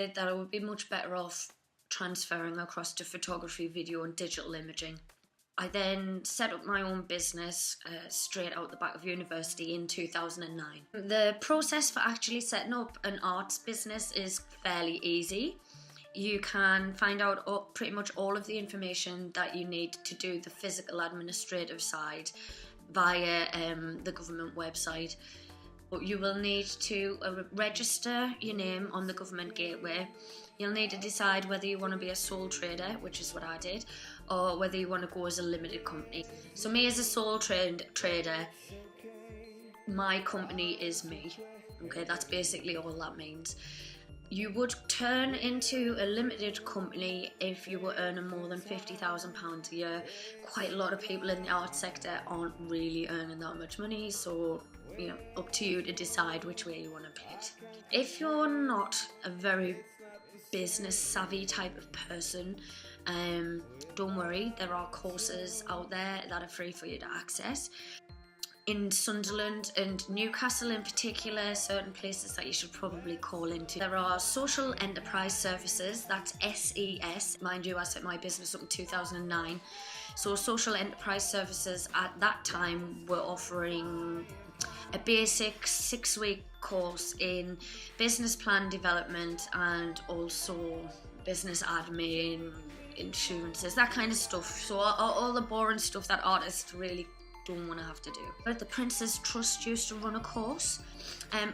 that I would be much better off transferring across to photography, video and digital imaging. I then set up my own business straight out the back of university in 2009. The process for actually setting up an arts business is fairly easy. You can find out pretty much all of the information that you need to do the physical administrative side via the government website. You will need to register your name on the government gateway. You'll need to decide whether you want to be a sole trader, which is what I did, or whether you want to go as a limited company. So me as a sole trader, my company is me. Okay, that's basically all that means. You would turn into a limited company if you were earning more than £50,000 a year. Quite a lot of people in the arts sector aren't really earning that much money, so up to you to decide which way you want to play it. If you're not a very business savvy type of person, don't worry, there are courses out there that are free for you to access. In Sunderland and Newcastle in particular, certain places that you should probably call into. There are social enterprise services, that's SES. Mind you, I set my business up in 2009. So social enterprise services at that time were offering a basic 6-week course in business plan development and also business admin, insurances, that kind of stuff. So all the boring stuff that artists really don't want to have to do. But the Prince's Trust used to run a course.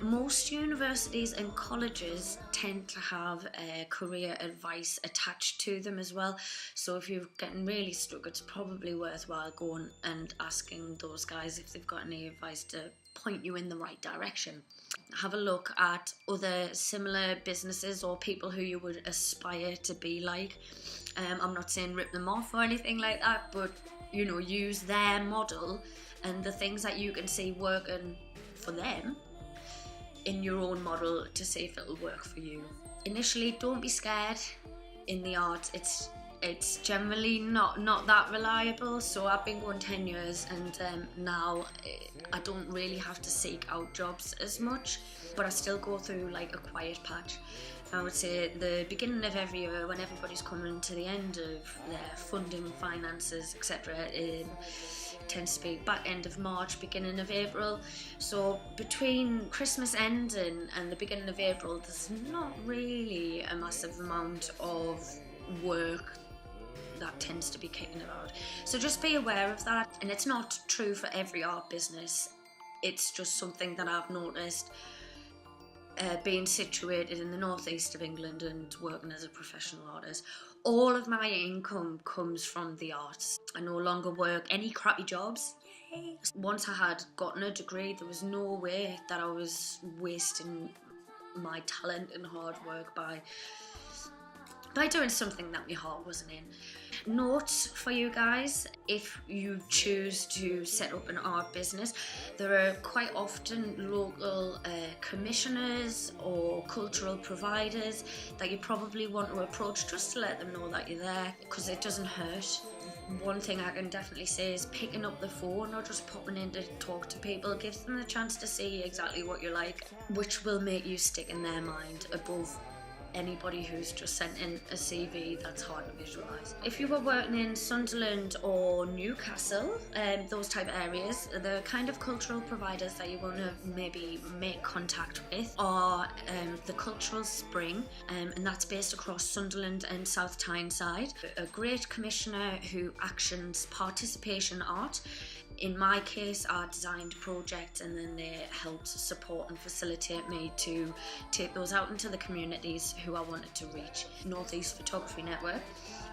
Most universities and colleges tend to have career advice attached to them as well. So if you're getting really stuck, it's probably worthwhile going and asking those guys if they've got any advice to point you in the right direction. Have a look at other similar businesses or people who you would aspire to be like. I'm not saying rip them off or anything like that, but use their model and the things that you can see working for them in your own model to see if it'll work for you. Initially, don't be scared. In the arts, it's generally not that reliable. So I've been going 10 years and now I don't really have to seek out jobs as much, but I still go through like a quiet patch. I would say the beginning of every year, when everybody's coming to the end of their funding, finances, etc., it tends to be back end of March, beginning of April. So between Christmas end and the beginning of April, there's not really a massive amount of work that tends to be kicking about. So just be aware of that. And it's not true for every art business. It's just something that I've noticed being situated in the northeast of England and working as a professional artist. All of my income comes from the arts. I no longer work any crappy jobs. Yay. Once I had gotten a degree, there was no way that I was wasting my talent and hard work by doing something that my heart wasn't in. Notes for you guys: if you choose to set up an art business, there are quite often local commissioners or cultural providers that you probably want to approach just to let them know that you're there, because it doesn't hurt. One thing I can definitely say is picking up the phone or just popping in to talk to people gives them the chance to see exactly what you're like, which will make you stick in their mind above anybody who's just sent in a CV that's hard to visualise. If you were working in Sunderland or Newcastle, those type of areas, the kind of cultural providers that you want to maybe make contact with are the Cultural Spring, and that's based across Sunderland and South Tyneside. A great commissioner who actions participation art. In my case, I designed projects and then they helped support and facilitate me to take those out into the communities who I wanted to reach. Northeast Photography Network.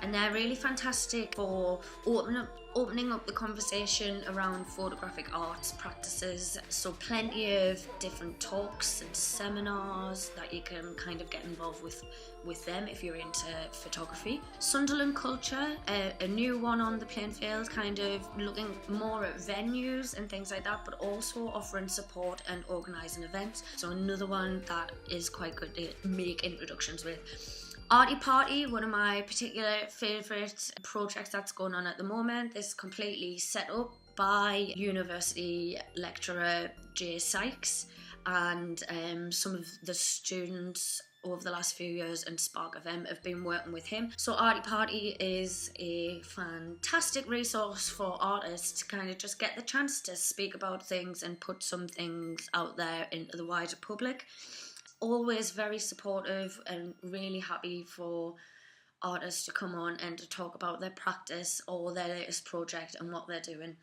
And they're really fantastic for opening up the conversation around photographic arts practices. So plenty of different talks and seminars that you can kind of get involved with them if you're into photography. Sunderland Culture, a new one on the playing field, kind of looking more at venues and things like that, but also offering support and organising events. So another one that is quite good to make introductions with. Arty Party, one of my particular favourite projects that's going on at the moment. This is completely set up by university lecturer Jay Sykes, and some of the students over the last few years, and Spark FM have been working with him. So Arty Party is a fantastic resource for artists to kind of just get the chance to speak about things and put some things out there into the wider public. Always very supportive and really happy for artists to come on and to talk about their practice or their latest project and what they're doing.